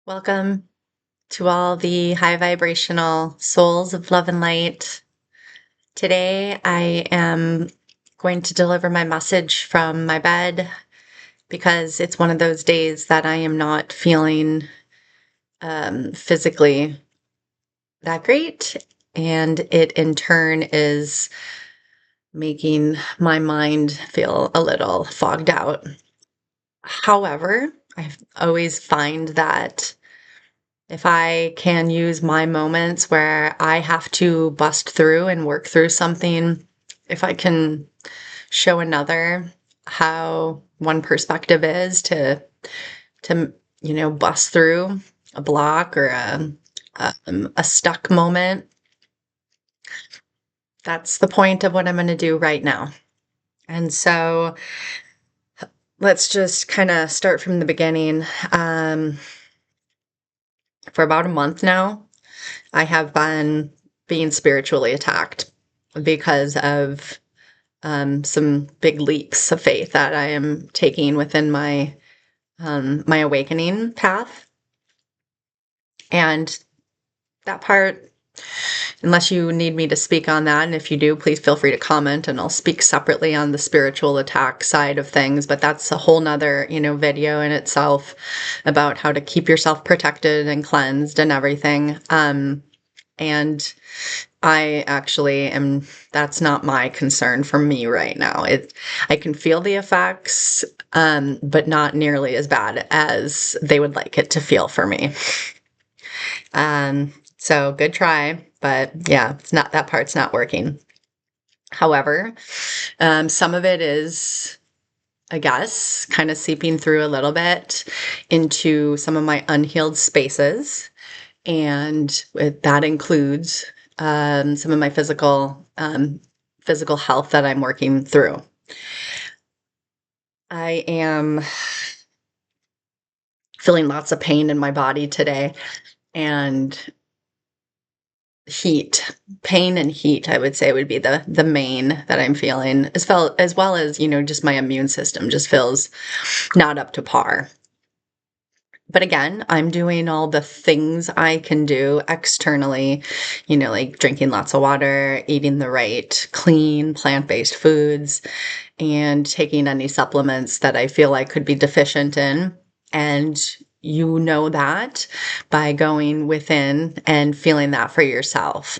Welcome to all the high vibrational souls of love and light. Today, I am going to deliver my message from my bed because it's one of those days that I am not feeling physically that great. And it in turn is making my mind feel a little fogged out. However, I always find that if I can use my moments where I have to bust through and work through something, if I can show another how one perspective is to bust through a block or a stuck moment, that's the point of what I'm going to do right now. And so let's just kind of start from the beginning. For about a month now, I have been being spiritually attacked because of some big leaps of faith that I am taking within my awakening path. And that part, unless you need me to speak on that, and if you do, please feel free to comment and I'll speak separately on the spiritual attack side of things. But that's a whole nother, video in itself about how to keep yourself protected and cleansed and everything. And I actually am, that's not my concern for me right now. I can feel the effects, but not nearly as bad as they would like it to feel for me. So good try, but yeah, it's not, that part's not working. However, some of it is, I guess, kind of seeping through a little bit into some of my unhealed spaces. And that includes some of my physical health that I'm working through. I am feeling lots of pain in my body today, and pain and heat, I would say, would be the main that I'm feeling, as well as just my immune system just feels not up to par. But again, I'm doing all the things I can do externally, like drinking lots of water, eating the right clean plant-based foods, and taking any supplements that I feel I could be deficient in. And you know that by going within and feeling that for yourself.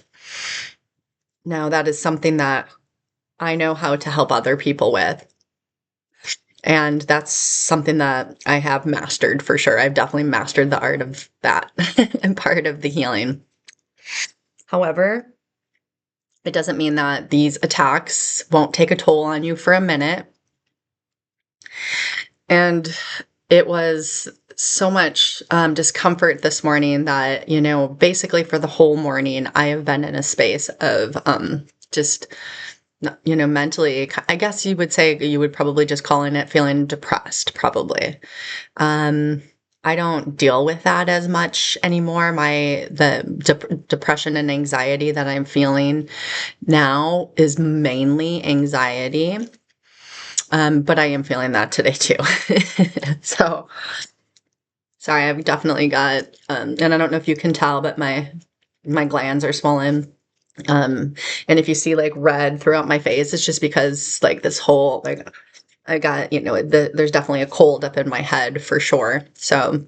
Now, that is something that I know how to help other people with. And that's something that I have mastered for sure. I've definitely mastered the art of that and part of the healing. However, it doesn't mean that these attacks won't take a toll on you for a minute. And it was so much discomfort this morning that, basically for the whole morning, I have been in a space of just mentally, I guess you would say, you would probably just calling it feeling depressed, probably. I don't deal with that as much anymore. The depression and anxiety that I'm feeling now is mainly anxiety. But I am feeling that today too. So, sorry, I've definitely got, and I don't know if you can tell, but my glands are swollen. And if you see like red throughout my face, it's just because like this whole, like I got, there's definitely a cold up in my head for sure. So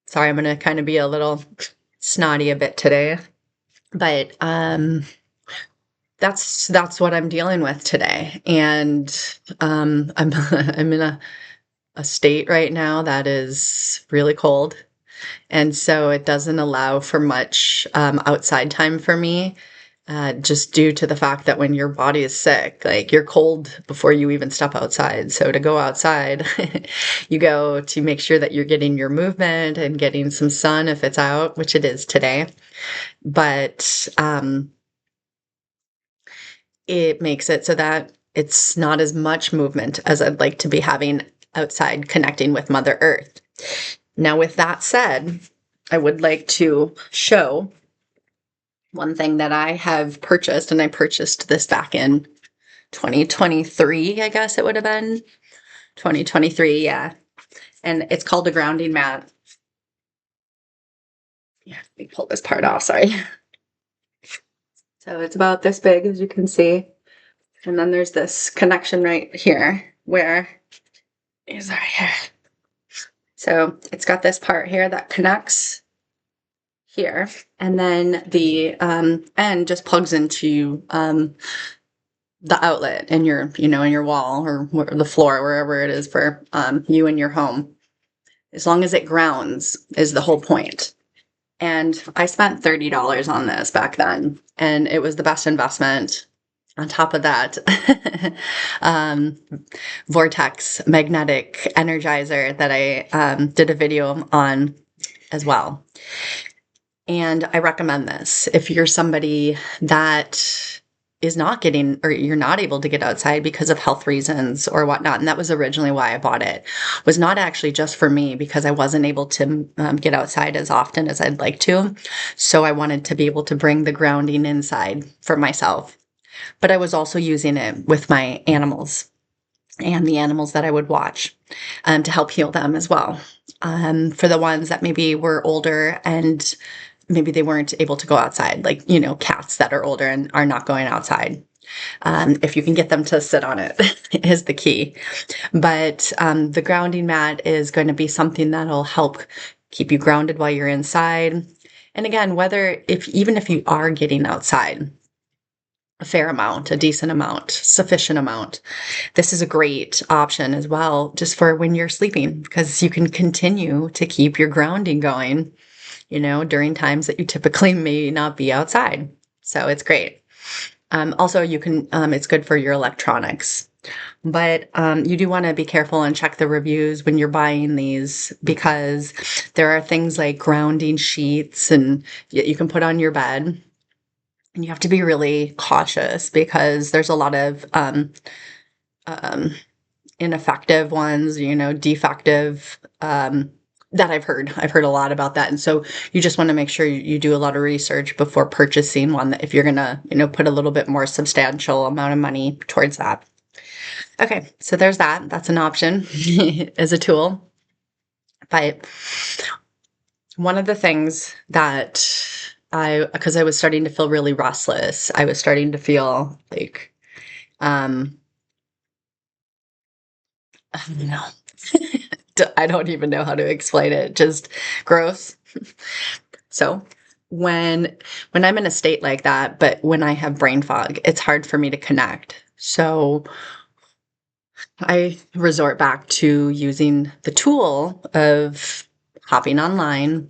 sorry, I'm going to kind of be a little snotty a bit today, but, that's what I'm dealing with today. And, I'm in a state right now that is really cold. And so it doesn't allow for much, outside time for me. Just due to the fact that when your body is sick, like you're cold before you even step outside. So to go outside, you go to make sure that you're getting your movement and getting some sun if it's out, which it is today. But it makes it so that it's not as much movement as I'd like to be having outside connecting with Mother Earth. Now, with that said, I would like to show one thing that I have purchased, and I purchased this back in 2023, I guess it would have been 2023, yeah. And it's called a grounding mat. Yeah, let me pull this part off, sorry. So it's about this big, as you can see. And then there's this connection right here where is our hair. So it's got this part here that connects here, and then the end just plugs into the outlet in your, in your wall or the floor, wherever it is for you and your home. As long as it grounds is the whole point. And I spent $30 on this back then, and it was the best investment. On top of that, Vortex magnetic energizer that I did a video on as well. And I recommend this if you're somebody that is not getting, or you're not able to get outside because of health reasons or whatnot. And that was originally why I bought it. Was not actually just for me, because I wasn't able to get outside as often as I'd like to. So I wanted to be able to bring the grounding inside for myself. But I was also using it with my animals and the animals that I would watch to help heal them as well. For the ones that maybe were older and maybe they weren't able to go outside, like, cats that are older and are not going outside. If you can get them to sit on it is the key. But the grounding mat is going to be something that'll help keep you grounded while you're inside. And again, even if you are getting outside, a fair amount, a decent amount, sufficient amount, this is a great option as well, just for when you're sleeping, because you can continue to keep your grounding going, during times that you typically may not be outside. So it's great. Also, you can, it's good for your electronics, but you do want to be careful and check the reviews when you're buying these, because there are things like grounding sheets and you can put on your bed. And you have to be really cautious because there's a lot of ineffective ones, defective, that I've heard. I've heard a lot about that. And so you just want to make sure you do a lot of research before purchasing one, that if you're going to, put a little bit more substantial amount of money towards that. Okay, so there's that. That's an option as a tool. But one of the things that because I was starting to feel really restless, I was starting to feel like, I don't know. I don't even know how to explain it. Just gross. So when I'm in a state like that, but when I have brain fog, it's hard for me to connect. So I resort back to using the tool of hopping online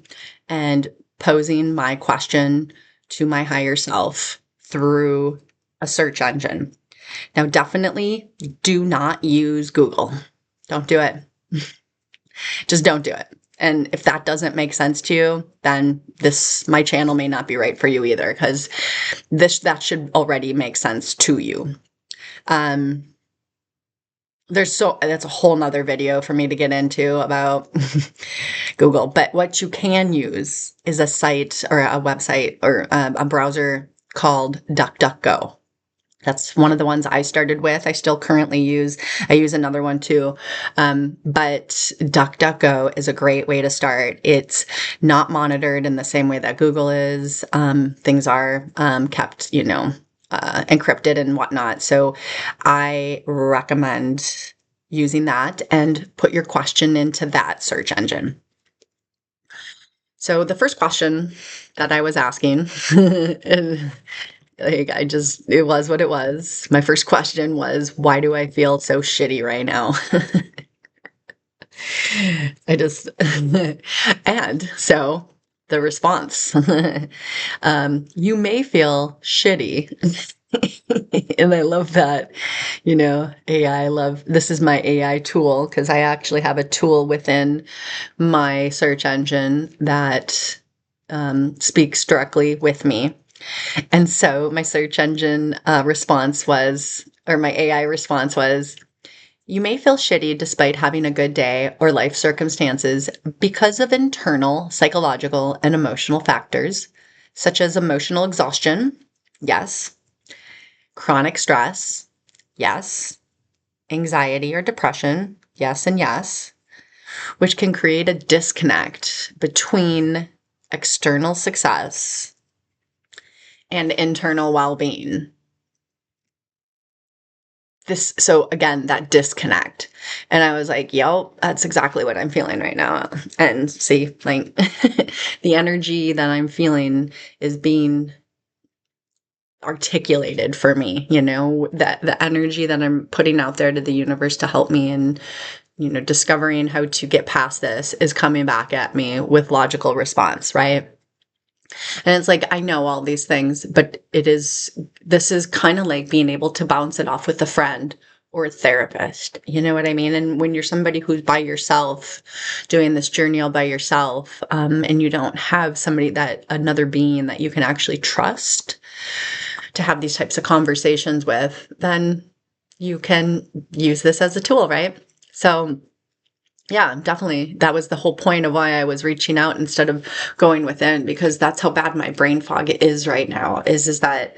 and posing my question to my higher self through a search engine. Now, definitely do not use Google. Don't do it. Just don't do it. And if that doesn't make sense to you, then my channel may not be right for you either, because that should already make sense to you. That's a whole nother video for me to get into about Google. But what you can use is a site or a website or a browser called DuckDuckGo. That's one of the ones I started with. I still currently use another one too. But DuckDuckGo is a great way to start. It's not monitored in the same way that Google is. Things are kept, encrypted and whatnot. So I recommend using that and put your question into that search engine. So the first question that I was asking, it was what it was. My first question was, why do I feel so shitty right now? And so the response, you may feel shitty. And I love that, this is my AI tool, because I actually have a tool within my search engine that speaks directly with me. And so my search engine response was, or my AI response was, you may feel shitty despite having a good day or life circumstances because of internal, psychological, and emotional factors, such as emotional exhaustion. Yes. Chronic stress. Yes. Anxiety or depression. Yes and yes. Which can create a disconnect between external success and internal well-being. So again, that disconnect. And I was like, yo, that's exactly what I'm feeling right now. And see, like the energy that I'm feeling is being articulated for me, that the energy that I'm putting out there to the universe to help me and, discovering how to get past this is coming back at me with logical response, right? And it's like, I know all these things, but this is kind of like being able to bounce it off with a friend or a therapist. You know what I mean? And when you're somebody who's by yourself, doing this journey all by yourself, and you don't have another being that you can actually trust to have these types of conversations with, then you can use this as a tool, right? So yeah, definitely. That was the whole point of why I was reaching out instead of going within, because that's how bad my brain fog is right now, is that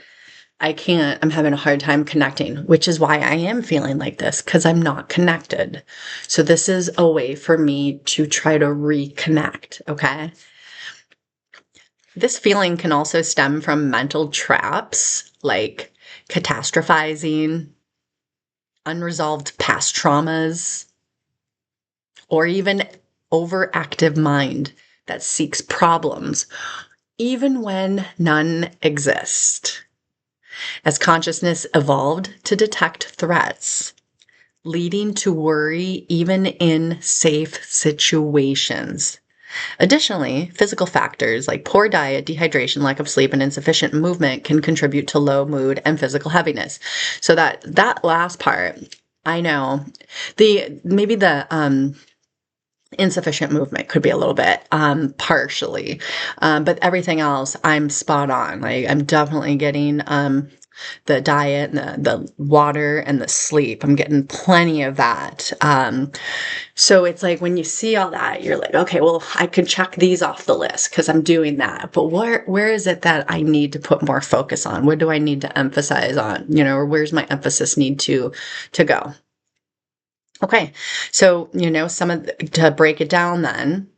I'm having a hard time connecting, which is why I am feeling like this, because I'm not connected. So this is a way for me to try to reconnect, okay? This feeling can also stem from mental traps like catastrophizing, unresolved past traumas, or even overactive mind that seeks problems, even when none exist. As consciousness evolved to detect threats, leading to worry even in safe situations. Additionally, physical factors like poor diet, dehydration, lack of sleep, and insufficient movement can contribute to low mood and physical heaviness. So that last part, I know maybe the insufficient movement could be a little bit partially, but everything else I'm spot on. Like I'm definitely getting the diet and the water and the sleep. I'm getting plenty of that. So it's like when you see all that, you're like, okay, well, I could check these off the list because I'm doing that. But where is it that I need to put more focus on? What do I need to emphasize on? Or where's my emphasis need to go? Okay, so, to break it down then,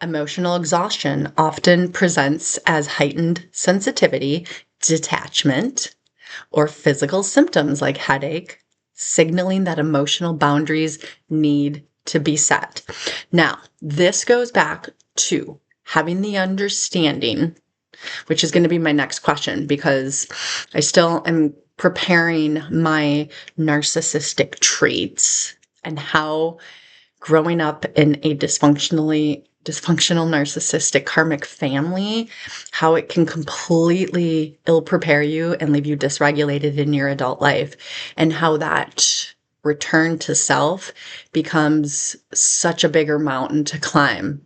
emotional exhaustion often presents as heightened sensitivity, detachment, or physical symptoms like headache, signaling that emotional boundaries need to be set. Now, this goes back to having the understanding, which is going to be my next question, because I still am preparing my narcissistic traits and how growing up in a dysfunctional narcissistic karmic family, how it can completely ill prepare you and leave you dysregulated in your adult life, and how that return to self becomes such a bigger mountain to climb.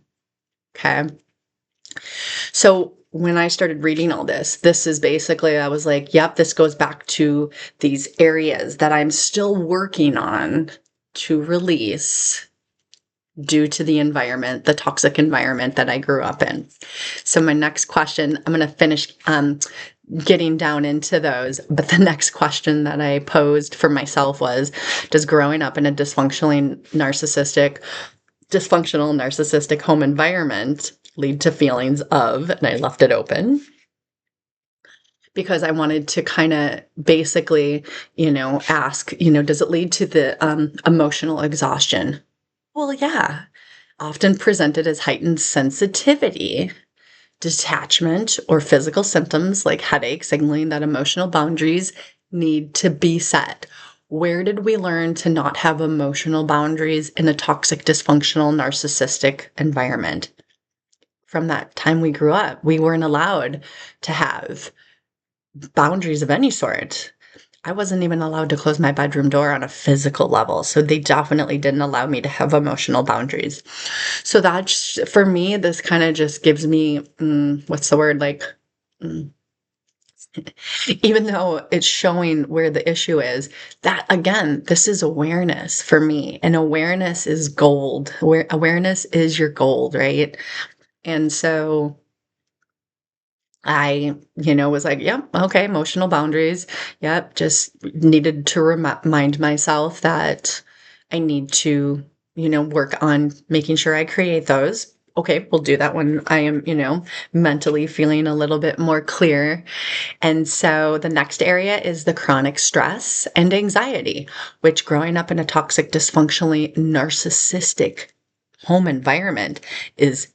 Okay. So when I started reading all this is basically, I was like, yep, this goes back to these areas that I'm still working on to release due to the environment, the toxic environment that I grew up in. So my next question, I'm going to finish getting down into those, but the next question that I posed for myself was, does growing up in a dysfunctional narcissistic home environment lead to feelings of, and I left it open, because I wanted to kind of basically, ask, does it lead to the emotional exhaustion? Well, yeah, often presented as heightened sensitivity, detachment, or physical symptoms like headache, signaling that emotional boundaries need to be set. Where did we learn to not have emotional boundaries in a toxic, dysfunctional, narcissistic environment? From that time we grew up, we weren't allowed to have boundaries of any sort. I wasn't even allowed to close my bedroom door on a physical level. So they definitely didn't allow me to have emotional boundaries. So that's, for me, this kind of just gives me, what's the word? Like, even though it's showing where the issue is, that again, this is awareness for me. And awareness is gold. Awareness is your gold, right? And so I, was like, yep, okay, emotional boundaries. Yep, just needed to remind myself that I need to, work on making sure I create those. okay, we'll do that when I am, mentally feeling a little bit more clear. And so the next area is the chronic stress and anxiety, which growing up in a toxic, dysfunctionally narcissistic home environment is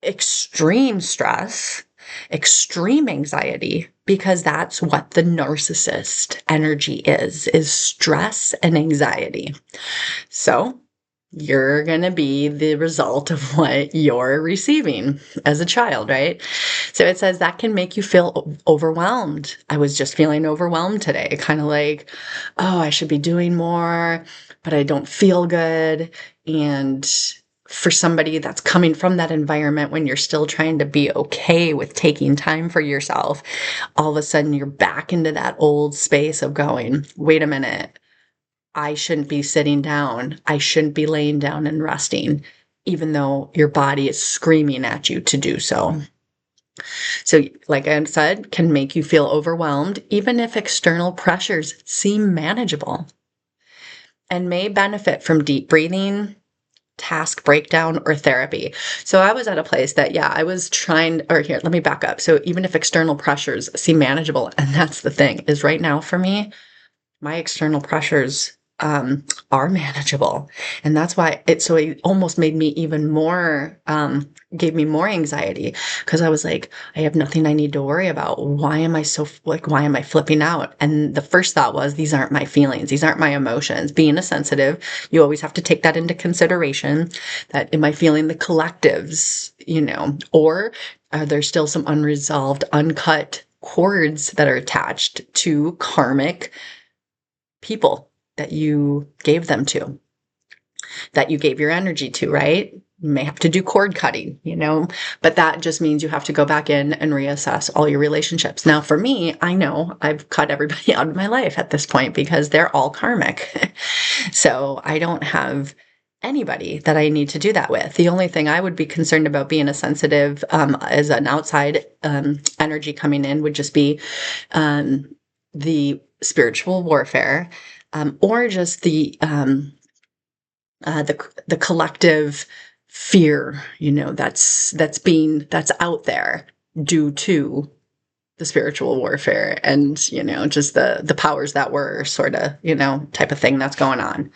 extreme stress, extreme anxiety, because that's what the narcissist energy is stress and anxiety. So you're going to be the result of what you're receiving as a child, right? So it says that can make you feel overwhelmed. I was just feeling overwhelmed today, kind of like, oh, I should be doing more, but I don't feel good. And for somebody that's coming from that environment when you're still trying to be okay with taking time for yourself, all of a sudden you're back into that old space of going, wait a minute, I shouldn't be sitting down. I shouldn't be laying down and resting, even though your body is screaming at you to do so. So, like I said, can make you feel overwhelmed, even if external pressures seem manageable, and may benefit from deep breathing, task breakdown, or therapy. So I was at a place that, I was trying, or here, let me back up. So even if external pressures seem manageable, and that's the thing, is right now for me, my external pressures are manageable. And that's why it almost made me even more, gave me more anxiety, because I was like, I have nothing I need to worry about. Why am I flipping out? And the first thought was, these aren't my feelings. These aren't my emotions. Being a sensitive, you always have to take that into consideration, that am I feeling the collectives, or are there still some unresolved, uncut cords that are attached to karmic people that you gave them to, that you gave your energy to, right? You may have to do cord cutting, but that just means you have to go back in and reassess all your relationships. Now, for me, I know I've cut everybody out of my life at this point because they're all karmic. So I don't have anybody that I need to do that with. The only thing I would be concerned about being a sensitive, as an outside energy coming in, would just be the spiritual warfare, or just the collective fear, that's out there due to the spiritual warfare and just the powers that were sort of type of thing that's going on.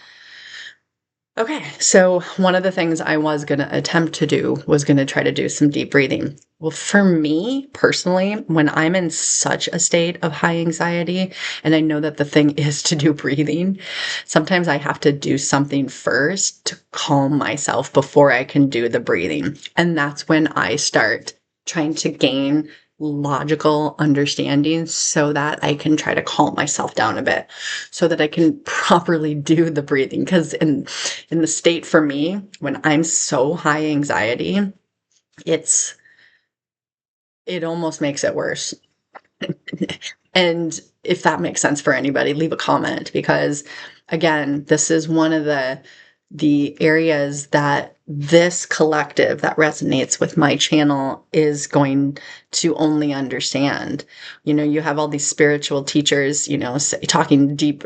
Okay, so one of the things I was going to attempt to do was going to try to do some deep breathing. Well, for me personally, when I'm in such a state of high anxiety, and I know that the thing is to do breathing, sometimes I have to do something first to calm myself before I can do the breathing. And that's when I start trying to gain logical understanding so that I can try to calm myself down a bit so that I can properly do the breathing. Because in the state for me, when I'm so high anxiety, it almost makes it worse. And if that makes sense for anybody, leave a comment, because again, this is one of the areas that this collective that resonates with my channel is going to only understand. You have all these spiritual teachers, talking deep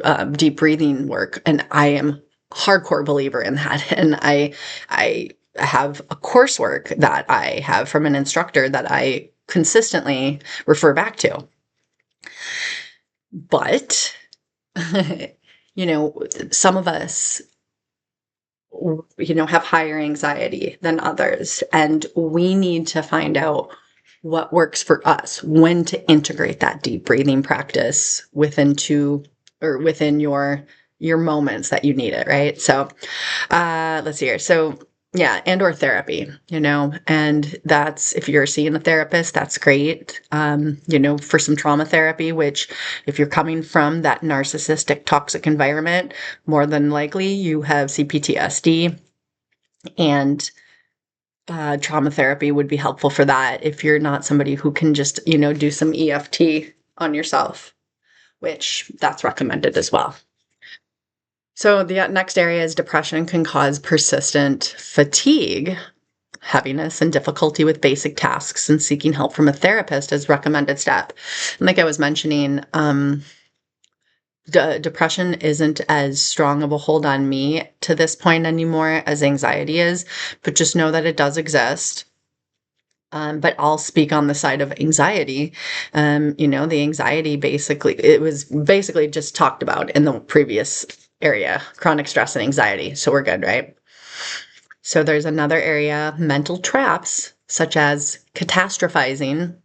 breathing work, and I am a hardcore believer in that. And I have a coursework that I have from an instructor that I consistently refer back to. But, some of us, have higher anxiety than others, and we need to find out what works for us, when to integrate that deep breathing practice within your moments that you need it, right? So, let's see here. So, yeah, and/or therapy, and that's, if you're seeing a therapist, that's great. For some trauma therapy, which if you're coming from that narcissistic, toxic environment, more than likely you have CPTSD, and trauma therapy would be helpful for that if you're not somebody who can just, do some EFT on yourself, which that's recommended as well. So the next area is depression can cause persistent fatigue, heaviness, and difficulty with basic tasks, and seeking help from a therapist is recommended step. And like I was mentioning, depression isn't as strong of a hold on me to this point anymore as anxiety is, but just know that it does exist. But I'll speak on the side of anxiety. The anxiety it was basically just talked about in the previous area, chronic stress and anxiety. So we're good, right? So there's another area, mental traps, such as catastrophizing,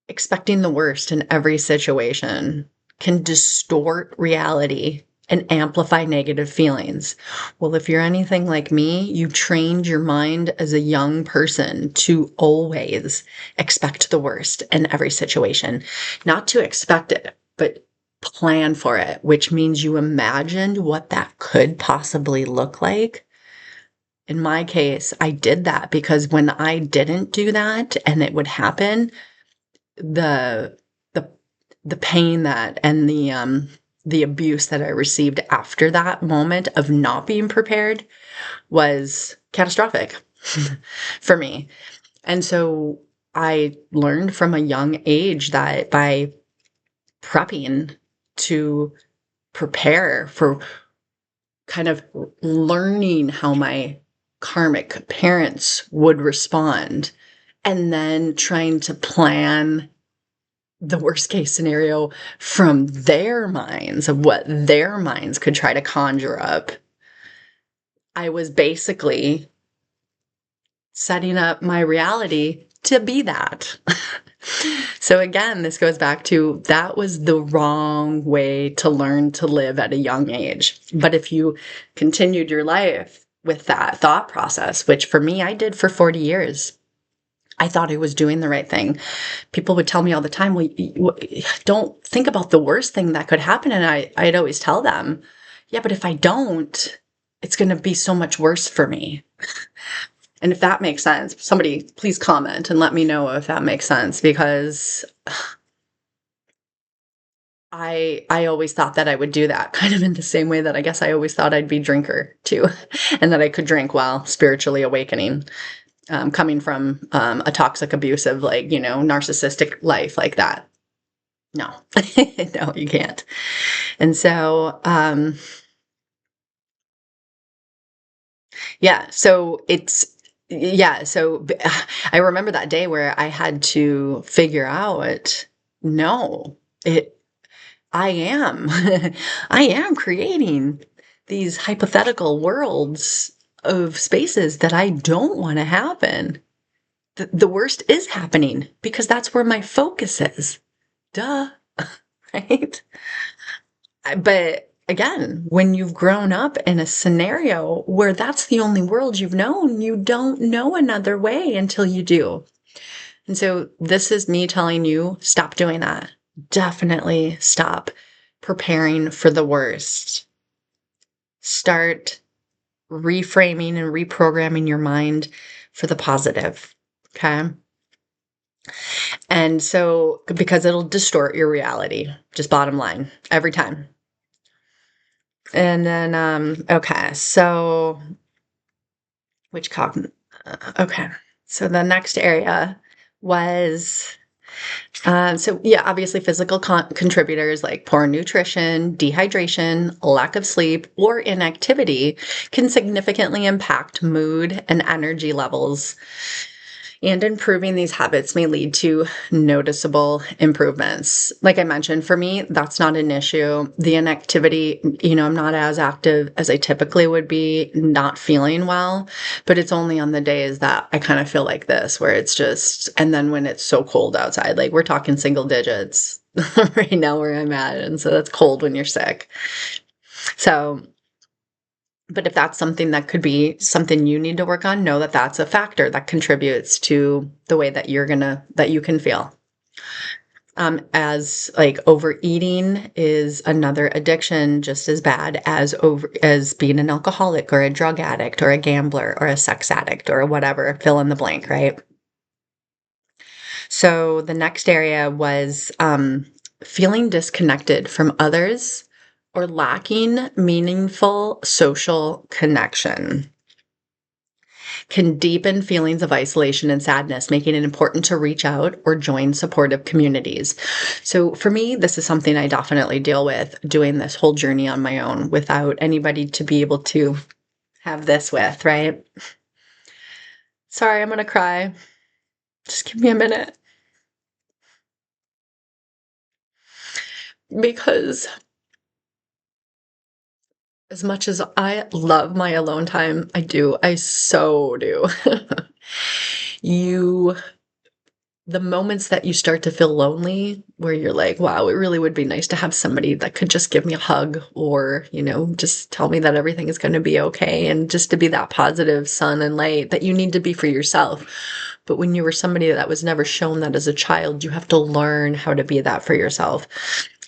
expecting the worst in every situation, can distort reality and amplify negative feelings. Well, if you're anything like me, you trained your mind as a young person to always expect the worst in every situation. Not to expect it, but plan for it, which means you imagined what that could possibly look like. In my case, I did that because when I didn't do that and it would happen, the the the pain that and the abuse that I received after that moment of not being prepared was catastrophic for me. And so I learned from a young age that by prepping to prepare for kind of learning how my karmic parents would respond and then trying to plan the worst case scenario from their minds of what their minds could try to conjure up. I was basically setting up my reality to be that. So again, this goes back to that was the wrong way to learn to live at a young age. But if you continued your life with that thought process, which for me, I did for 40 years, I thought I was doing the right thing. People would tell me all the time, well, don't think about the worst thing that could happen. And I'd always tell them, yeah, but if I don't, it's going to be so much worse for me. And if that makes sense, somebody please comment and let me know if that makes sense, because I always thought that I would do that, kind of in the same way that I guess I always thought I'd be a drinker too, and that I could drink while spiritually awakening. Coming from a toxic, abusive, narcissistic life like that. No, no, you can't. And so, yeah, so I remember that day where I had to figure out, no, I am, I am creating these hypothetical worlds of spaces that I don't want to happen. The worst is happening because that's where my focus is. Duh, right? But again, when you've grown up in a scenario where that's the only world you've known, you don't know another way until you do. And so this is me telling you, stop doing that. Definitely stop preparing for the worst. Start reframing and reprogramming your mind for the positive. Okay. And so, because it'll distort your reality, just bottom line, every time. And then, okay, so okay. So the next area was, obviously physical contributors like poor nutrition, dehydration, lack of sleep, or inactivity can significantly impact mood and energy levels. And improving these habits may lead to noticeable improvements. Like I mentioned, for me, that's not an issue. The inactivity, I'm not as active as I typically would be, not feeling well, but it's only on the days that I kind of feel like this, where it's just, and then when it's so cold outside, like we're talking single digits right now where I'm at. And so that's cold when you're sick. So, but if that's something that could be something you need to work on, know that that's a factor that contributes to the way that that you can feel. As like overeating is another addiction just as bad as being an alcoholic or a drug addict or a gambler or a sex addict or whatever, fill in the blank, right? So the next area was feeling disconnected from others or lacking meaningful social connection. can deepen feelings of isolation and sadness, making it important to reach out or join supportive communities. So for me, this is something I definitely deal with, doing this whole journey on my own without anybody to be able to have this with, right? Sorry, I'm gonna cry. Just give me a minute. Because as much as I love my alone time, I so do. you the moments that you start to feel lonely, where you're like, wow, it really would be nice to have somebody that could just give me a hug, or, just tell me that everything is going to be okay, and just to be that positive sun and light that you need to be for yourself. But when you were somebody that was never shown that as a child, you have to learn how to be that for yourself.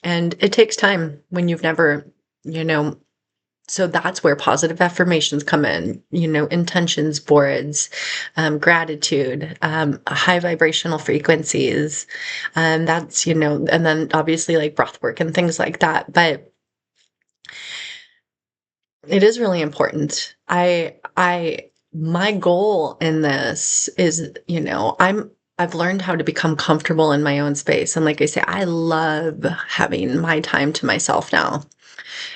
And it takes time when you've never, you know, so that's where positive affirmations come in, intentions boards, gratitude, high vibrational frequencies. That's, and then obviously like breath work and things like that. But it is really important. My goal in this is, I've learned how to become comfortable in my own space. And like I say, I love having my time to myself now.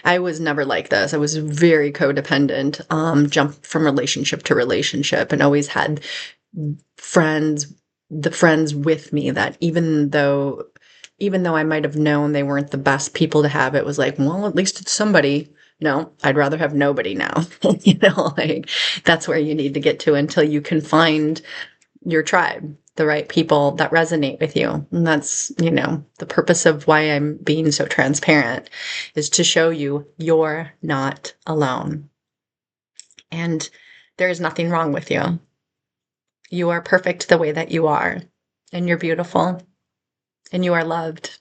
I was never like this. I was very codependent, jumped from relationship to relationship, and always had the friends with me that even though I might have known they weren't the best people to have, it was like, well, at least it's somebody. No, I'd rather have nobody now. Like that's where you need to get to until you can find your tribe, the right people that resonate with you. And that's, the purpose of why I'm being so transparent, is to show you you're not alone. And there is nothing wrong with you. You are perfect the way that you are, and you're beautiful, and you are loved.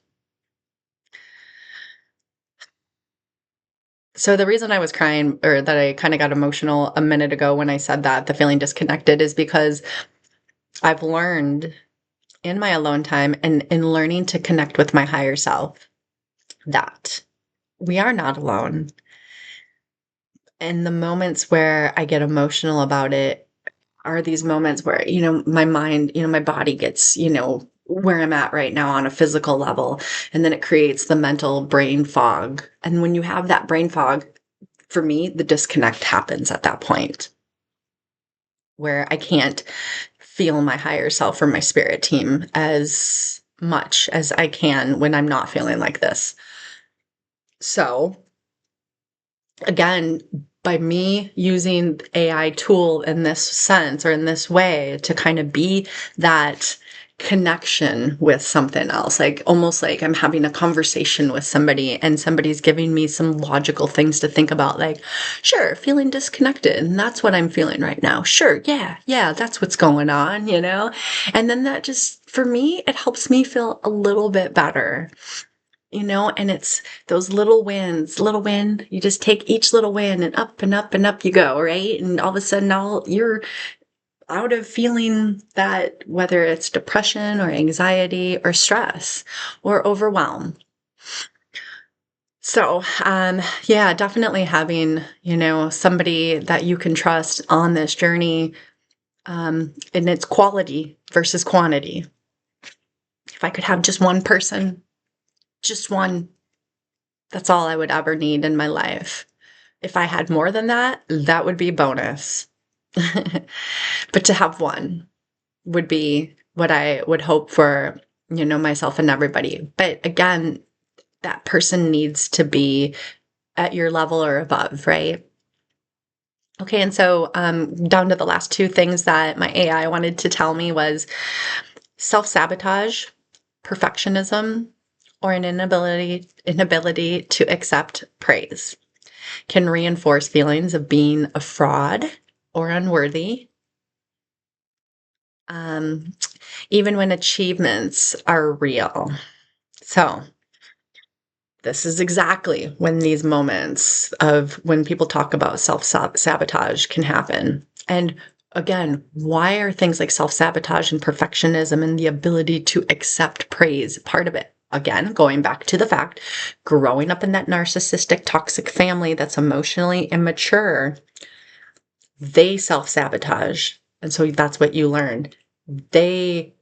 So the reason I was crying, or that I kind of got emotional a minute ago when I said that, the feeling disconnected, is because I've learned in my alone time and in learning to connect with my higher self that we are not alone. And the moments where I get emotional about it are these moments where, my mind, my body gets, where I'm at right now on a physical level. And then it creates the mental brain fog. And when you have that brain fog, for me, the disconnect happens at that point where I can't feel my higher self or my spirit team as much as I can when I'm not feeling like this. So again, by me using AI tool in this sense, or in this way, to kind of be that connection with something else, like almost like I'm having a conversation with somebody and somebody's giving me some logical things to think about, like, sure, feeling disconnected, and that's what I'm feeling right now. Sure, yeah, that's what's going on, and then that just, for me, it helps me feel a little bit better. And it's those little wins, little win. You just take each little win, and up and up and up you go, right? And all of a sudden, you're out of feeling that, whether it's depression or anxiety or stress or overwhelm. So, yeah, definitely having, somebody that you can trust on this journey, and it's quality versus quantity. If I could have just one person, just one, that's all I would ever need in my life. If I had more than that, that would be bonus. But to have one would be what I would hope for, myself and everybody. But again, that person needs to be at your level or above, right? Okay, and so down to the last two things that my AI wanted to tell me was self-sabotage, perfectionism, or an inability to accept praise can reinforce feelings of being a fraud or unworthy, even when achievements are real. So this is exactly when these moments of when people talk about self-sabotage can happen. And again, why are things like self-sabotage and perfectionism and the ability to accept praise part of it? Again, going back to the fact, growing up in that narcissistic, toxic family that's emotionally immature, they self-sabotage. And so that's what you learned. They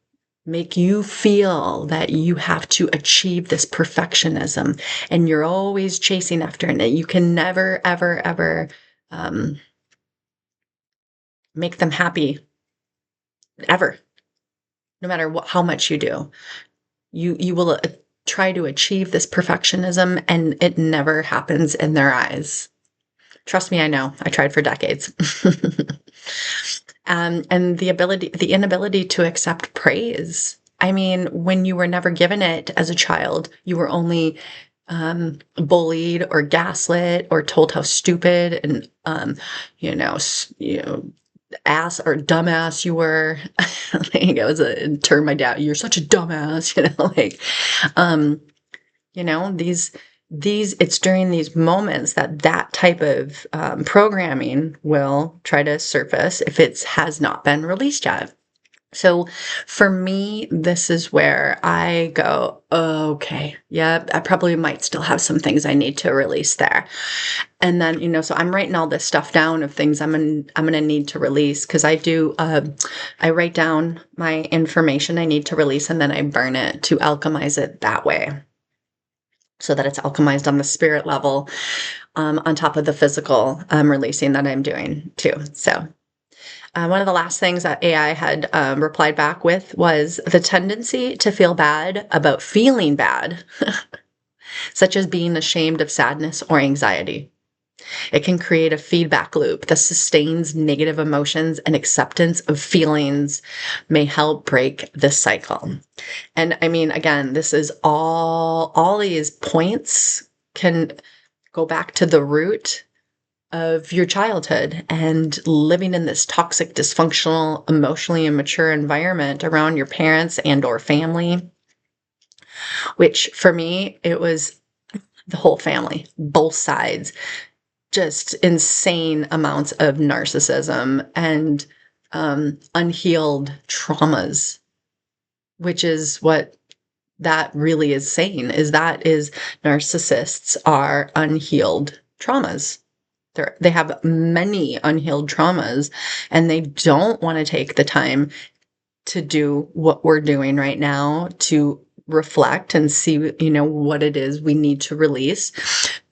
make you feel that you have to achieve this perfectionism and you're always chasing after it. You can never, ever, ever um, make them happy, ever, no matter how much you do. You will try to achieve this perfectionism and it never happens in their eyes. Trust me, I know. I tried for decades. And the inability to accept praise. I mean, when you were never given it as a child, you were only bullied or gaslit or told how stupid and ass or dumbass you were. Like, it was a term my dad. You're such a dumbass. Um, these it's during these moments that type of programming will try to surface if it has not been released yet. So for me, this is where I go, okay, yeah, I probably might still have some things I need to release there. And then, so I'm writing all this stuff down of things I'm gonna need to release, because I write down my information I need to release and then I burn it to alchemize it that way, so that it's alchemized on the spirit level, on top of the physical releasing that I'm doing too. So one of the last things that AI had replied back with was the tendency to feel bad about feeling bad, such as being ashamed of sadness or anxiety. It can create a feedback loop that sustains negative emotions, and acceptance of feelings may help break this cycle. And I mean, again, this is all these points can go back to the root of your childhood and living in this toxic, dysfunctional, emotionally immature environment around your parents and or family, which for me, it was the whole family, both sides, just insane amounts of narcissism and unhealed traumas, which is what that really is saying, is narcissists are unhealed traumas. They have many unhealed traumas, and they don't want to take the time to do what we're doing right now to reflect and see, what it is we need to release.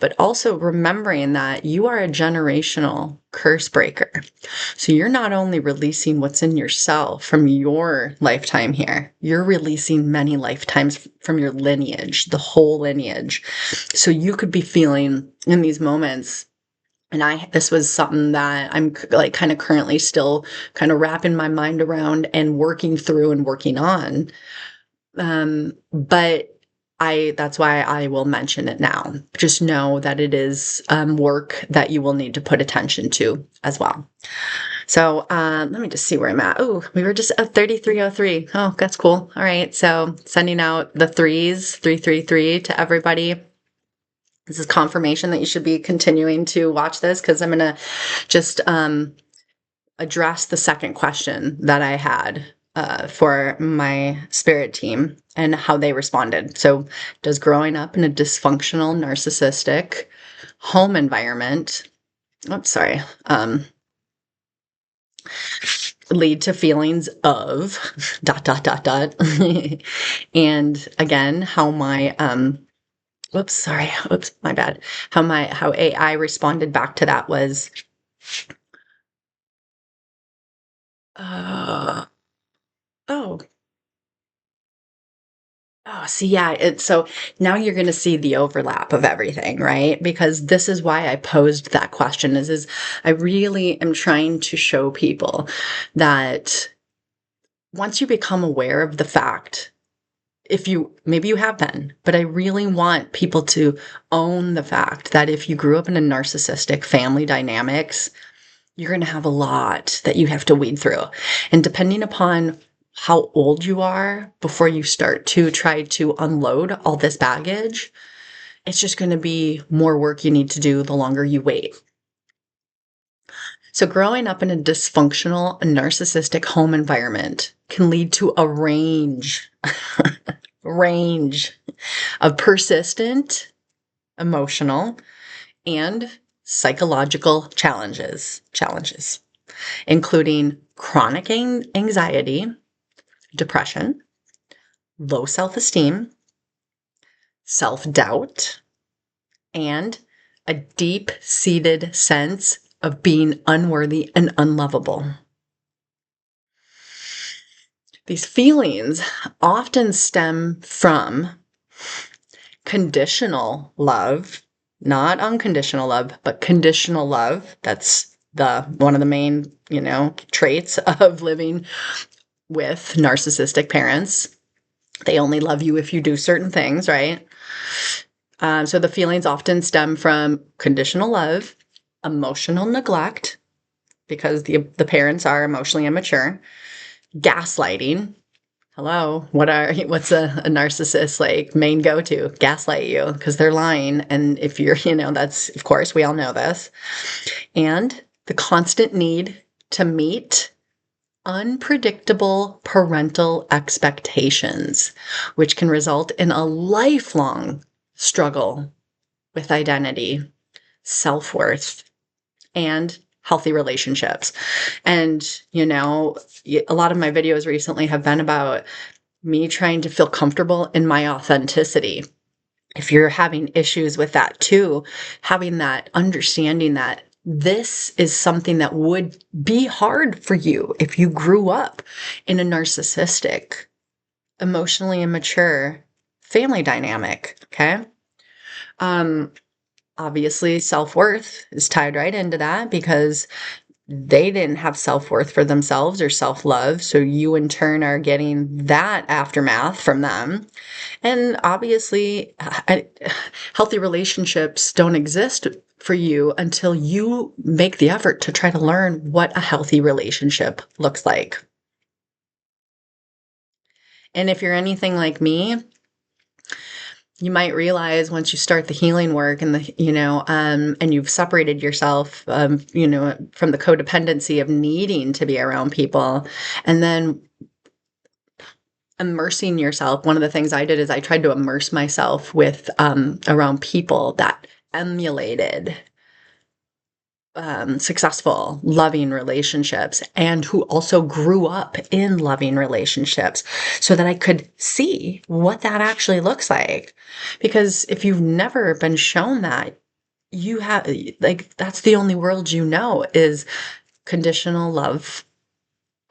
But also remembering that you are a generational curse breaker. So you're not only releasing what's in yourself from your lifetime here, you're releasing many lifetimes from your lineage, the whole lineage. So you could be feeling in these moments, and this was something that I'm like kind of currently still kind of wrapping my mind around and working through and working on. But that's why I will mention it now. Just know that it is work that you will need to put attention to as well. So let me just see where I'm at. Oh, we were just at 3303. Oh, that's cool. All right. So sending out the 333 to everybody. This is confirmation that you should be continuing to watch this, because I'm going to just address the second question that I had for my spirit team and how they responded. So, does growing up in a dysfunctional, narcissistic home environment, lead to feelings of dot dot dot dot? And again, how my my bad. How AI responded back to that was, uh, oh, see, yeah. So now you're going to see the overlap of everything, right? Because this is why I posed that question. Is I really am trying to show people that once you become aware of the fact, maybe you have been, but I really want people to own the fact that if you grew up in a narcissistic family dynamics, you're going to have a lot that you have to weed through. And depending upon how old you are before you start to try to unload all this baggage, it's just going to be more work you need to do the longer you wait. So growing up in a dysfunctional, narcissistic home environment can lead to a range of persistent, emotional, and psychological challenges. including chronic anxiety, depression, low self-esteem, self-doubt, and a deep-seated sense of being unworthy and unlovable. These feelings often stem from conditional love, not unconditional love, but conditional love. That's one of the main, traits of living with narcissistic parents. They only love you if you do certain things, right? So the feelings often stem from conditional love, emotional neglect, because the parents are emotionally immature, gaslighting. Hello, what's a narcissist like main go-to? Gaslight you because they're lying. And if you're, that's, of course, we all know this. And the constant need to meet unpredictable parental expectations, which can result in a lifelong struggle with identity, self-worth, and healthy relationships. And, a lot of my videos recently have been about me trying to feel comfortable in my authenticity. If you're having issues with that too, having that understanding that this is something that would be hard for you if you grew up in a narcissistic, emotionally immature family dynamic, okay? Obviously, self-worth is tied right into that because they didn't have self-worth for themselves or self-love. So you in turn are getting that aftermath from them. And obviously, healthy relationships don't exist for you until you make the effort to try to learn what a healthy relationship looks like. And if you're anything like me, you might realize once you start the healing work and and you've separated yourself, from the codependency of needing to be around people, and then immersing yourself. One of the things I did is I tried to immerse myself with around people that emulated successful, loving relationships and who also grew up in loving relationships so that I could see what that actually looks like. Because if you've never been shown that, you have, that's the only world is conditional love,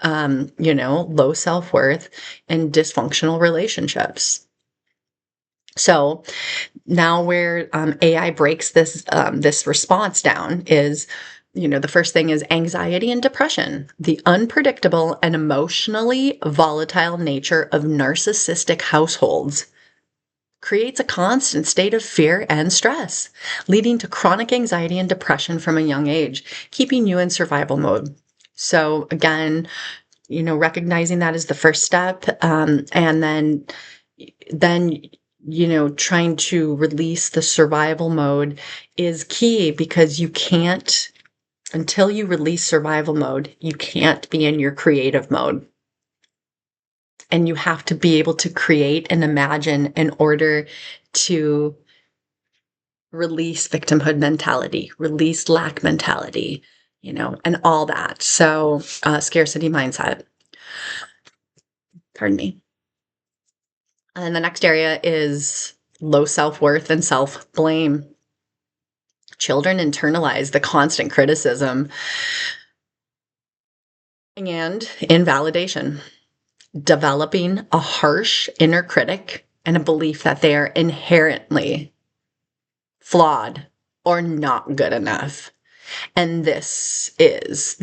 low self-worth and dysfunctional relationships. So now where AI breaks this response down is, the first thing is anxiety and depression. The unpredictable and emotionally volatile nature of narcissistic households creates a constant state of fear and stress, leading to chronic anxiety and depression from a young age, keeping you in survival mode. So again, recognizing that is the first step, and then trying to release the survival mode is key because until you release survival mode, you can't be in your creative mode. And you have to be able to create and imagine in order to release victimhood mentality, release lack mentality, and all that. So, scarcity mindset. Pardon me. And the next area is low self-worth and self-blame. Children internalize the constant criticism and invalidation, developing a harsh inner critic and a belief that they are inherently flawed or not good enough. And this is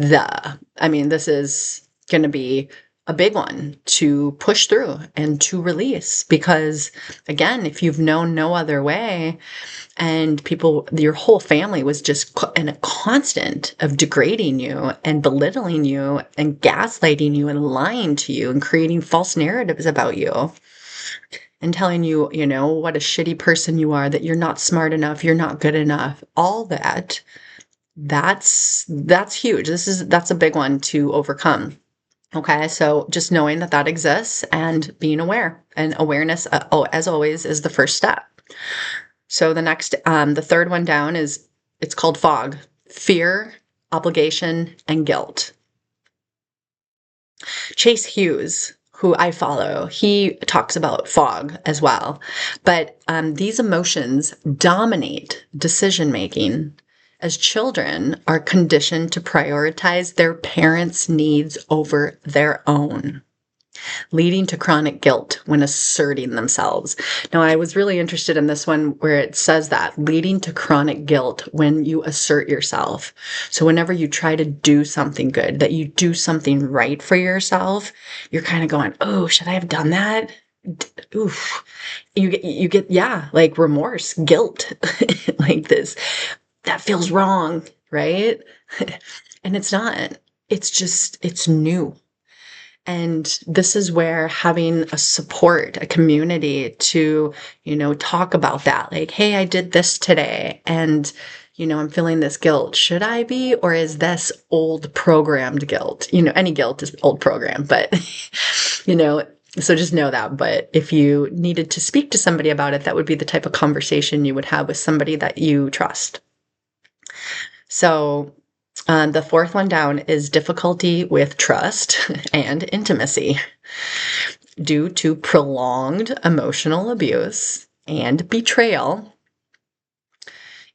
going to be a big one to push through and to release because, again, if you've known no other way and your whole family was just in a constant of degrading you and belittling you and gaslighting you and lying to you and creating false narratives about you and telling you, what a shitty person you are, that you're not smart enough, you're not good enough, all that's huge. That's a big one to overcome. Okay, so just knowing that exists and being aware, and awareness, as always, is the first step. So the third one down it's called fog, fear obligation, and guilt. Chase Hughes, who I follow, he talks about fog as well. But these emotions dominate decision making as children are conditioned to prioritize their parents' needs over their own, leading to chronic guilt when asserting themselves. Now, I was really interested in this one where it says that leading to chronic guilt when you assert yourself. So whenever you try to do something good, that you do something right for yourself, you're kind of going, oh, should I have done that? Oof. You get, yeah, like remorse, guilt, like this, that feels wrong, right? And it's not. It's new. And this is where having a support, a community to, talk about that. Like, hey, I did this today and, I'm feeling this guilt. Should I be, or is this old programmed guilt? Any guilt is old program, but, so just know that. But if you needed to speak to somebody about it, that would be the type of conversation you would have with somebody that you trust. So, the fourth one down is difficulty with trust and intimacy due to prolonged emotional abuse and betrayal.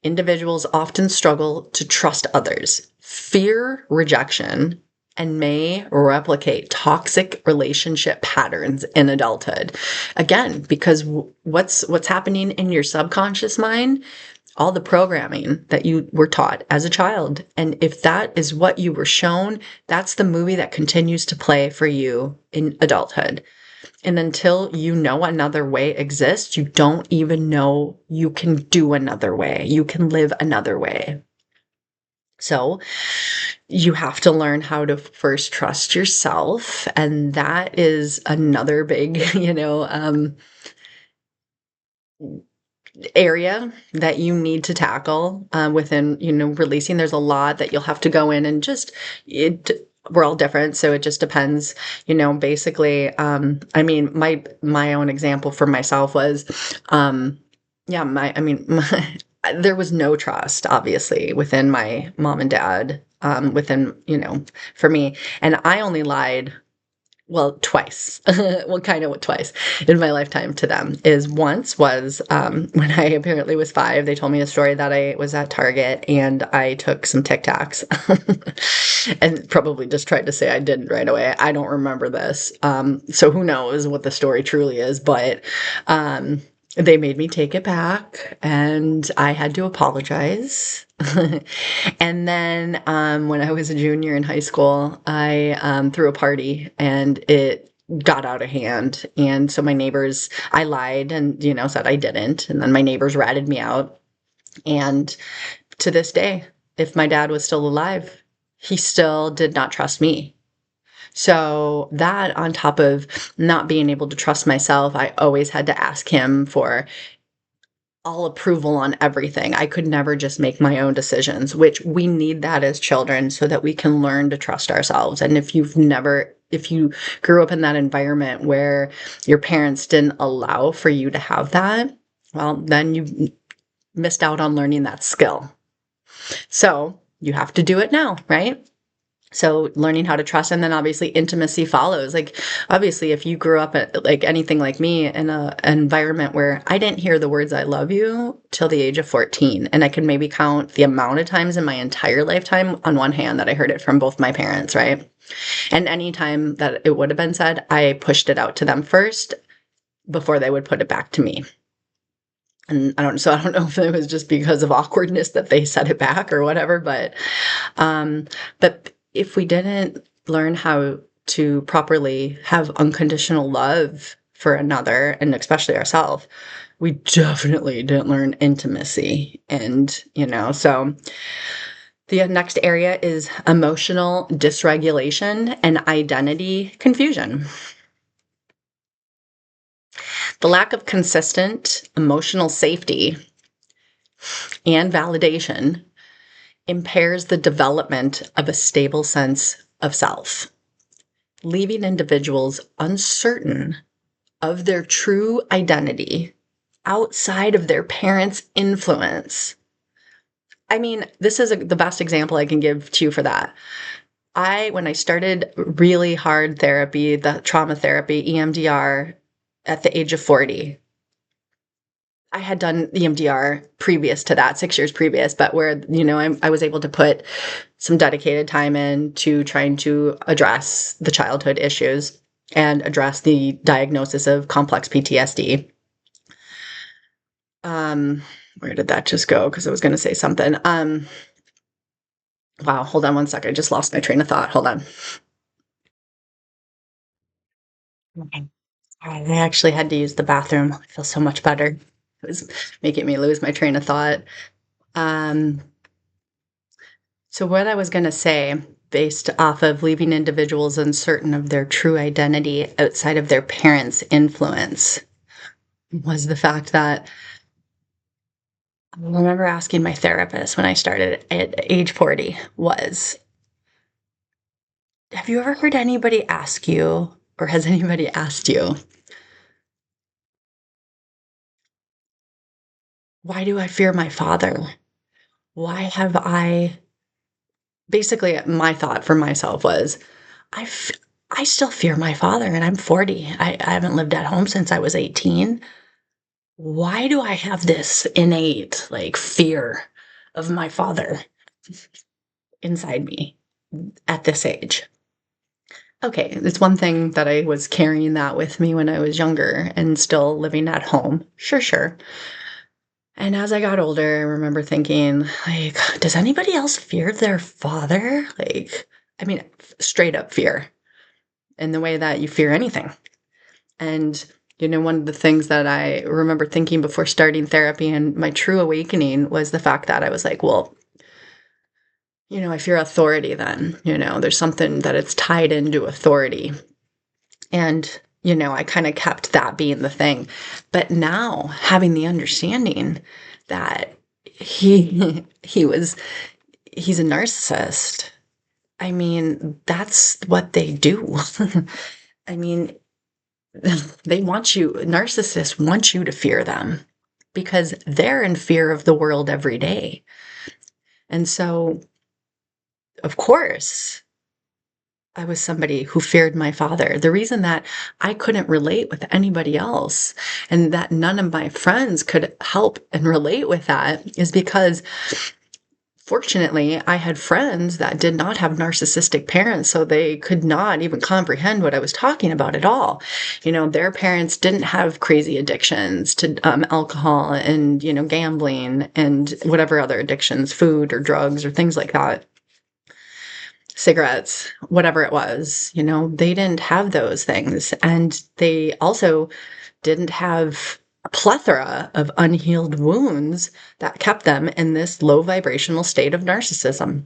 Individuals often struggle to trust others, fear rejection, and may replicate toxic relationship patterns in adulthood. Again, because what's happening in your subconscious mind, all the programming that you were taught as a child. And if that is what you were shown, that's the movie that continues to play for you in adulthood. And until you know another way exists, you don't even know you can do another way. You can live another way. So you have to learn how to first trust yourself. And that is another big, area that you need to tackle within, releasing. There's a lot that you'll have to go in and we're all different. So it just depends, basically. I mean, my own example for myself was, there was no trust, obviously, within my mom and dad, for me. And I only lied, well, twice. Well, kind of twice in my lifetime to them. Is once was when I apparently was 5. They told me a story that I was at Target and I took some Tic Tacs, and probably just tried to say I didn't right away. I don't remember this, so who knows what the story truly is. But they made me take it back, and I had to apologize. And then when I was a junior in high school, I threw a party and it got out of hand. And so my neighbors, I lied and, said I didn't. And then my neighbors ratted me out. And to this day, if my dad was still alive, he still did not trust me. So that, on top of not being able to trust myself, I always had to ask him for all approval on everything. I could never just make my own decisions, which we need that as children so that we can learn to trust ourselves. And if you grew up in that environment where your parents didn't allow for you to have that, well, then you missed out on learning that skill. So you have to do it now, right? So learning how to trust, and then obviously intimacy follows. Like, obviously, if you grew up at like anything like me in an environment where I didn't hear the words "I love you" till the age of 14, and I can maybe count the amount of times in my entire lifetime on one hand that I heard it from both my parents, right? And any time that it would have been said, I pushed it out to them first before they would put it back to me. And I don't know if it was just because of awkwardness that they said it back or whatever, but if we didn't learn how to properly have unconditional love for another, and especially ourselves, we definitely didn't learn intimacy. And, so the next area is emotional dysregulation and identity confusion. The lack of consistent emotional safety and validation impairs the development of a stable sense of self, leaving individuals uncertain of their true identity outside of their parents' influence. I mean, this is the best example I can give to you for that. When I started really hard therapy, the trauma therapy, EMDR, at the age of 40, I had done EMDR previous to that, 6 years previous, but where, I was able to put some dedicated time in to trying to address the childhood issues and address the diagnosis of complex PTSD. Where did that just go? Because I was going to say something. Wow, hold on one second. I just lost my train of thought. Hold on. Okay. I actually had to use the bathroom. I feel so much better. It was making me lose my train of thought. Um, so what I was going to say, based off of leaving individuals uncertain of their true identity outside of their parents' influence, was the fact that I remember asking my therapist when I started at age 40 was, have you ever heard anybody ask you, or has anybody asked you, why do I fear my father? Why have I basically my thought for myself was, I, f- I still fear my father and I'm 40. I haven't lived at home since I was 18. Why do I have this innate like fear of my father inside me at this age? Okay, it's one thing that I was carrying that with me when I was younger and still living at home. Sure, sure. And as I got older, I remember thinking, like, does anybody else fear their father? Like, I mean, straight up fear in the way that you fear anything. And, one of the things that I remember thinking before starting therapy and my true awakening was the fact that I was like, well, I fear authority then, there's something that it's tied into authority. And, I kind of kept that being the thing. But now having the understanding that he's a narcissist. I mean, that's what they do. I mean, narcissists want you to fear them because they're in fear of the world every day. And so, of course, I was somebody who feared my father. The reason that I couldn't relate with anybody else and that none of my friends could help and relate with that is because fortunately, I had friends that did not have narcissistic parents, so they could not even comprehend what I was talking about at all. Their parents didn't have crazy addictions to alcohol and, gambling and whatever other addictions, food or drugs or things like that, cigarettes, whatever it was, they didn't have those things. And they also didn't have a plethora of unhealed wounds that kept them in this low vibrational state of narcissism.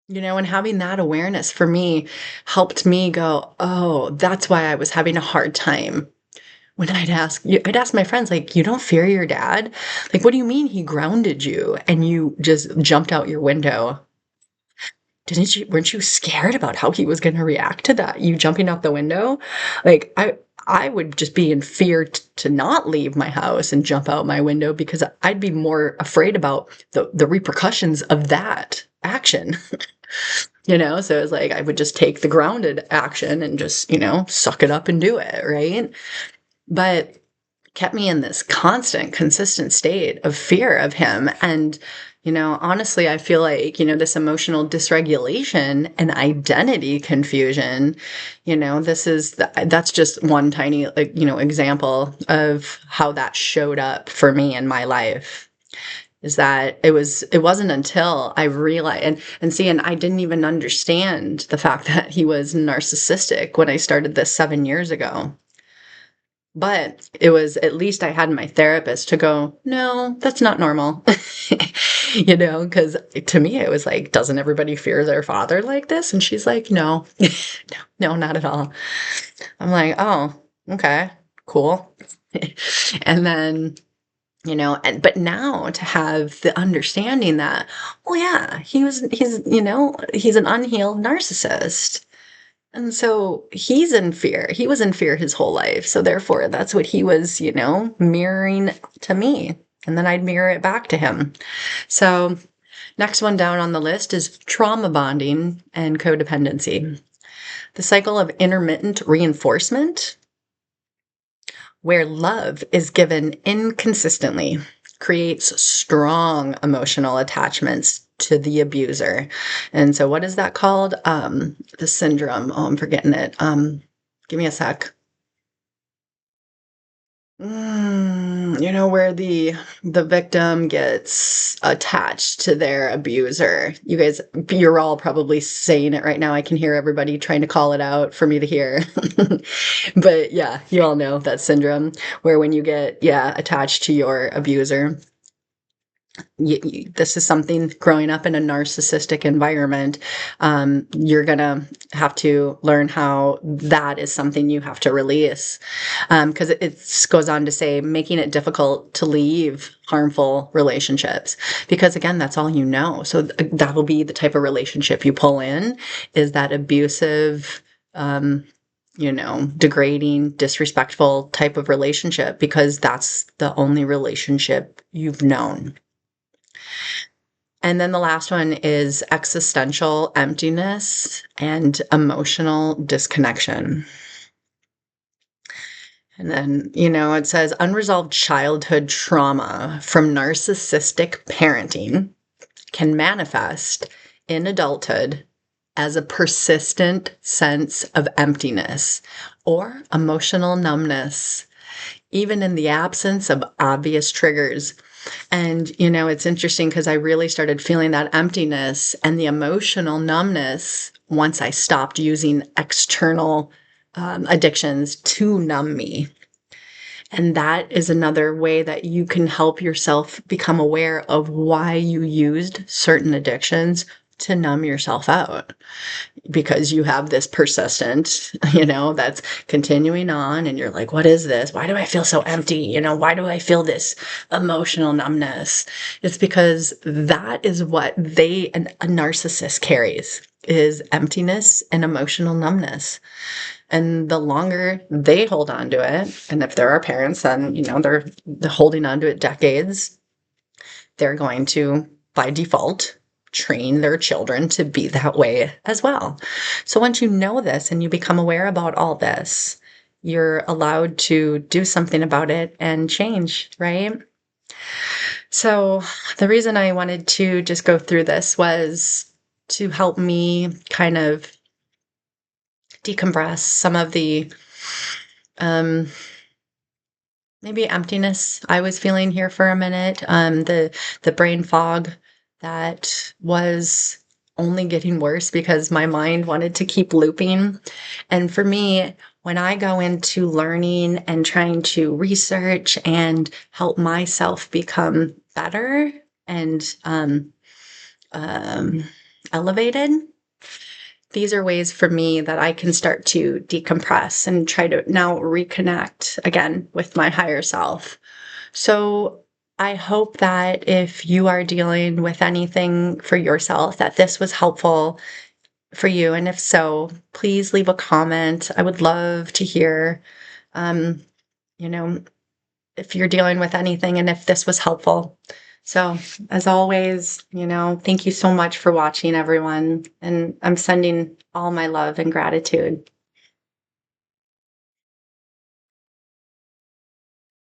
And having that awareness for me helped me go, oh, that's why I was having a hard time. When I'd ask my friends, like, you don't fear your dad? Like, what do you mean he grounded you and you just jumped out your window? Weren't you scared about how he was going to react to that? You jumping out the window? Like, I would just be in fear to not leave my house and jump out my window because I'd be more afraid about the repercussions of that action. So it was like I would just take the grounded action and just, suck it up and do it, right? But kept me in this constant, consistent state of fear of him. And, honestly, I feel like, this emotional dysregulation and identity confusion, that's just one tiny, like, example of how that showed up for me in my life. Is that it wasn't until I realized and I didn't even understand the fact that he was narcissistic when I started this 7 years ago. But it was at least I had my therapist to go, no, that's not normal. Because to me it was like, doesn't everybody fear their father like this? And she's like, no, no, not at all. I'm like, oh, okay, cool. And then, but now to have the understanding that, oh yeah, he's an unhealed narcissist. And so he's in fear. He was in fear his whole life. So therefore, that's what he was, mirroring to me. and then I'd mirror it back to him. So next one down on the list is trauma bonding and codependency. The cycle of intermittent reinforcement, where love is given inconsistently, creates strong emotional attachments to the abuser. And so what is that called? The syndrome. Oh, I'm forgetting it. Give me a sec. Where the victim gets attached to their abuser. You guys, you're all probably saying it right now. I can hear everybody trying to call it out for me to hear. But yeah, you all know that syndrome where when you get, attached to your abuser, this is something growing up in a narcissistic environment. You're going to have to learn how that is something you have to release. Because it goes on to say, making it difficult to leave harmful relationships. Because again, that's all you know. So that'll be the type of relationship you pull in, is that abusive, degrading, disrespectful type of relationship, because that's the only relationship you've known. And then the last one is existential emptiness and emotional disconnection. And then, it says unresolved childhood trauma from narcissistic parenting can manifest in adulthood as a persistent sense of emptiness or emotional numbness, even in the absence of obvious triggers. And, it's interesting because I really started feeling that emptiness and the emotional numbness once I stopped using external addictions to numb me. And that is another way that you can help yourself become aware of why you used certain addictions to numb yourself out, because you have this persistent, that's continuing on, and you're like, what is this? Why do I feel so empty? Why do I feel this emotional numbness? It's because that is what a narcissist carries, is emptiness and emotional numbness. And the longer they hold on to it, and if there are parents, then, they're holding on to it decades, they're going to, by default, train their children to be that way as well. So once you know this and you become aware about all this, you're allowed to do something about it and change, right? So the reason I wanted to just go through this was to help me kind of decompress some of the maybe emptiness I was feeling here for a minute, the brain fog that was only getting worse because my mind wanted to keep looping. And for me, when I go into learning and trying to research and help myself become better and elevated, these are ways for me that I can start to decompress and try to now reconnect again with my higher self. So I hope that if you are dealing with anything for yourself, that this was helpful for you. And if so, please leave a comment. I would love to hear, if you're dealing with anything and if this was helpful. So as always, thank you so much for watching, everyone. And I'm sending all my love and gratitude.